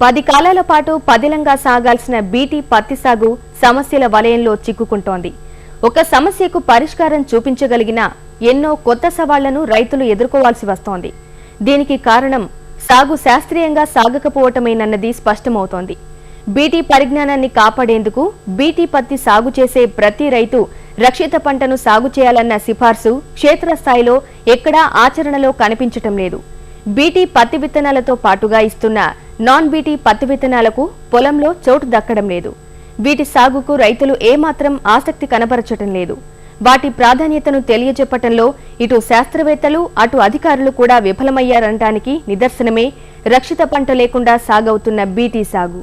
10 కాలాల పాటు పదిలంగా సాగాల్సిన బీటీ పత్తి సాగు సమస్యల వలయంలో చిక్కుకుంటోంది. ఒక సమస్యకు పరిష్కారం చూపించగలిగిన ఎన్నో కొత్త సవాళ్లను రైతులు ఎదుర్కోవాల్సి వస్తోంది. దీనికి కారణం సాగు శాస్త్రీయంగా సాగకపోవటమేనన్నది స్పష్టమవుతోంది. బీటీ పరిజ్ఞానాన్ని కాపాడేందుకు బీటీ పత్తి సాగు చేసే ప్రతి రైతు రక్షిత పంటను సాగు చేయాలన్న సిఫార్సు క్షేత్రస్థాయిలో ఎక్కడా ఆచరణలో కనిపించటం లేదు. బీటీ పత్తి విత్తనాలతో పాటుగా ఇస్తున్న నాన్ బీటీ పత్తి విత్తనాలకు పొలంలో చోటు దక్కడం లేదు. వీటి సాగుకు రైతులు ఏమాత్రం ఆసక్తి కనబరచటం లేదు. వాటి ప్రాధాన్యతను తెలియజెప్పటంలో ఇటు శాస్త్రవేత్తలు అటు అధికారులు కూడా విఫలమయ్యారనడానికి నిదర్శనమే రక్షిత పంట లేకుండా సాగవుతున్న బీటీ సాగు.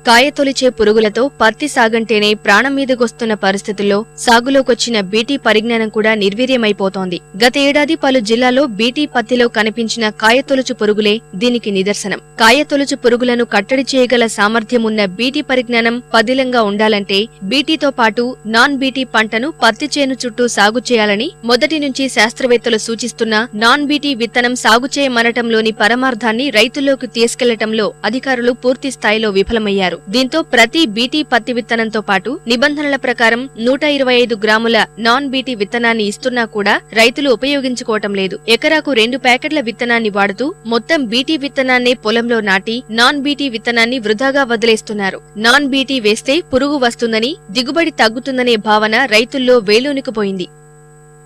కాయతొలిచే పురుగులతో పత్తి సాగంటేనే ప్రాణం మీదకొస్తున్న పరిస్థితుల్లో సాగులోకొచ్చిన బీటీ పరిజ్ఞానం కూడా నిర్వీర్యమైపోతోంది. గత ఏడాది పలు జిల్లాల్లో బీటీ పత్తిలో కనిపించిన కాయతొలుచు పురుగులే దీనికి నిదర్శనం. కాయతొలుచు పురుగులను కట్టడి చేయగల సామర్థ్యం ఉన్న బీటీ పరిజ్ఞానం పదిలంగా ఉండాలంటే బీటీతో పాటు నాన్ బీటీ పంటను పత్తి చేను చుట్టూ సాగు చేయాలని మొదటి నుంచి శాస్త్రవేత్తలు సూచిస్తున్న నాన్ బీటీ విత్తనం సాగు చేయమనటంలోని పరమార్థాన్ని రైతుల్లోకి తీసుకెళ్లటంలో అధికారులు పూర్తి స్థాయిలో విఫలమయ్యారు. దీంతో ప్రతి బీటీ పత్తి విత్తనంతో పాటు నిబంధనల ప్రకారం 125 గ్రాముల నాన్ బీటీ విత్తనాన్ని ఇస్తున్నా కూడా రైతులు ఉపయోగించుకోవటం లేదు. ఎకరాకు 2 ప్యాకెట్ల విత్తనాన్ని వాడుతూ మొత్తం బీటీ విత్తనాన్నే పొలంలో నాటి నాన్ బీటీ విత్తనాన్ని వృధాగా వదిలేస్తున్నారు. నాన్ బీటీ వేస్తే పురుగు వస్తుందని, దిగుబడి తగ్గుతుందనే భావన రైతుల్లో వేలూనికిపోయింది.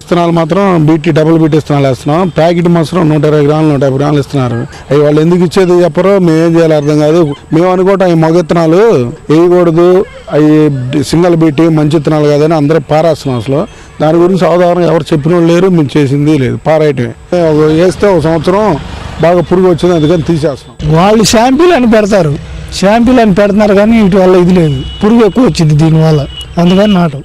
విత్తనాలు మాత్రం బీటీ డబుల్ బీటీ విత్తనాలు వేస్తున్నాం. ప్యాకెట్ మాత్రం 120 గ్రాములు 150 గ్రాములు ఇస్తున్నారు. అవి వాళ్ళు ఎందుకు ఇచ్చేది చెప్పరో మేమేం చేయాలి అర్థం కాదు. మేము అనుకోవటం అవి మగ విత్తనాలు వేయకూడదు, అవి సింగల్ బీటీ మంచి విత్తనాలు కాదని అందరూ పారేస్తున్నాం. అసలు దాని గురించి అవగాహన ఎవరు చెప్పిన వాళ్ళు లేరు, మేము చేసింది లేదు, పారేయటమే. వేస్తే ఒక సంవత్సరం బాగా పురుగు వచ్చింది, అందుకని తీసేస్తున్నాం. వాళ్ళు షాంపూలు అని పెడతారు, షాంపూలు అని పెడుతున్నారు కానీ వీటి వల్ల ఇది లేదు, పురుగు ఎక్కువ వచ్చింది దీనివల్ల, అందుకని నాటం.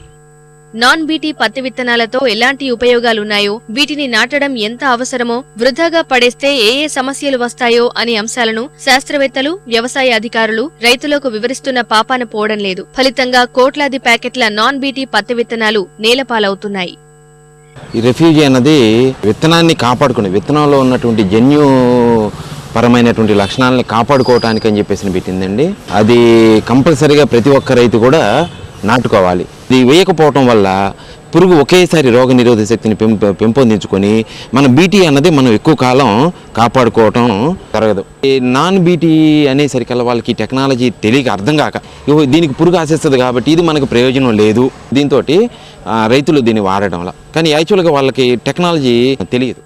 నాన్ బీటీ పత్తి విత్తనాలతో ఎలాంటి ఉపయోగాలున్నాయో, వీటిని నాటడం ఎంత అవసరమో, వృధాగా పడేస్తే ఏ సమస్యలు వస్తాయో అనే అంశాలను శాస్త్రవేత్తలు, వ్యవసాయ అధికారులు రైతులకు వివరిస్తున్న పాపాన పోవడం లేదు. ఫలితంగా కోట్లాది ప్యాకెట్ల నాన్ బీటీ పత్తి విత్తనాలు నేలపాలవుతున్నాయి. ఈ రెఫ్యూజీ అన్నది విత్తనాన్ని కాపాడుకునే, విత్తనంలో ఉన్నటువంటి పరమైనటువంటి లక్షణాలని కాపాడుకోవటానికి అని చెప్పేసి పెట్టిందండి. అది కంపల్సరీగా ప్రతి ఒక్క రైతు కూడా నాటుకోవాలి. ఇది వేయకపోవటం వల్ల పురుగు ఒకేసారి రోగ నిరోధక శక్తిని పెంపొందించుకొని మన బీటీ అన్నది మనం ఎక్కువ కాలం కాపాడుకోవటం జరగదు. ఈ నాన్ బీటీ అనేసరికల్లా వాళ్ళకి టెక్నాలజీ తెలియక అర్థం కాక దీనికి పురుగు ఆశిస్తుంది కాబట్టి ఇది మనకు ప్రయోజనం లేదు, దీంతో రైతులు దీన్ని వాడటం వల్ల. కానీ యాక్చువల్గా వాళ్ళకి టెక్నాలజీ తెలియదు.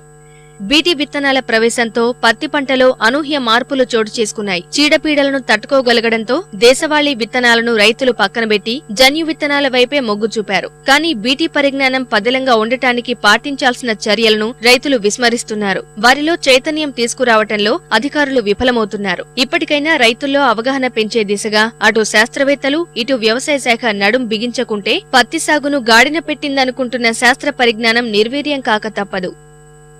బీటీ విత్తనాల ప్రవేశంతో పత్తి పంటలో అనూహ్య మార్పులు చోటు చేసుకున్నాయి. చీడపీడలను తట్టుకోగలగడంతో దేశవాళీ విత్తనాలను రైతులు పక్కనబెట్టి జన్యు విత్తనాల వైపే మొగ్గు చూపారు. కానీ బీటీ పరిజ్ఞానం పదిలంగా ఉండటానికి పాటించాల్సిన చర్యలను రైతులు విస్మరిస్తున్నారు. వారిలో చైతన్యం తీసుకురావటంలో అధికారులు విఫలమవుతున్నారు. ఇప్పటికైనా రైతుల్లో అవగాహన పెంచే దిశగా అటు శాస్త్రవేత్తలు, ఇటు వ్యవసాయ శాఖ నడుం బిగించకుంటే పత్తి సాగును గాడిన పెట్టిందనుకుంటున్న శాస్త్ర పరిజ్ఞానం నిర్వీర్యం కాక తప్పదు.